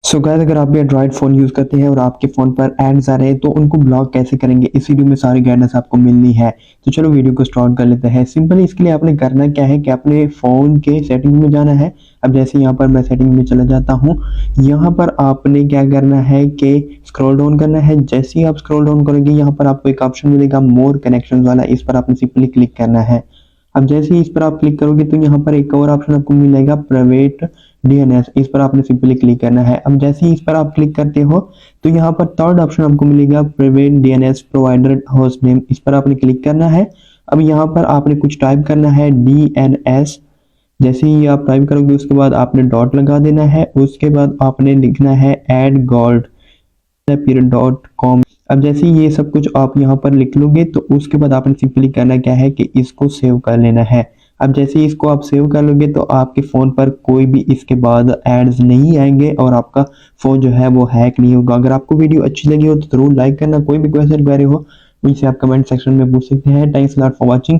So guys, अगर आप भी एंड्रॉइड फ़ोन यूज़ करते हैं और आपके फ़ोन पर एड्स आ रहे हैं तो उनको ब्लॉक कैसे करेंगे, इस वीडियो में सारी गाइडेंस आपको मिलनी है। तो चलो वीडियो को स्टार्ट कर लेते हैं। सिंपली इसके लिए आपने करना क्या है कि अपने फ़ोन के सेटिंग में जाना है। अब जैसे यहाँ पर मैं सेटिंग में चला जाता हूँ, यहाँ पर आपने क्या करना है कि स्क्रॉल डाउन करना है। जैसे ही आप स्क्रॉल डाउन करोगे, यहाँ पर आपको एक ऑप्शन मिलेगा मोर कनेक्शंस वाला, इस पर आपने सिंपली क्लिक करना है। अब जैसे ही इस पर आप क्लिक करोगे तो यहाँ पर एक और ऑप्शन आपको मिलेगा प्राइवेट डीएनएस, इस पर आपने सिंपली क्लिक करना है। अब जैसे ही इस पर आप क्लिक करते हो तो यहाँ पर थर्ड ऑप्शन आपको मिलेगा private DNS provider host name, इस पर आपने क्लिक करना है। अब यहाँ पर आपने कुछ टाइप करना है डीएनएस। जैसे ही आप टाइप करोगे उसके बाद आपने डॉट लगा देना है, उसके बाद आपने लिखना है एड गोल्ड .com। अब जैसे ही ये सब कुछ आप यहाँ पर लिख लोगे तो उसके बाद आपने सिंपली करना क्या है कि इसको सेव कर लेना है। अब जैसे ही इसको आप सेव कर लोगे तो आपके फ़ोन पर कोई भी इसके बाद एड्स नहीं आएंगे और आपका फ़ोन जो है वो हैक नहीं होगा। अगर आपको वीडियो अच्छी लगी हो तो ज़रूर लाइक करना। कोई भी क्वेश्चन क्वेरी हो मुझसे आप कमेंट सेक्शन में पूछ सकते हैं। Thanks a lot for watching.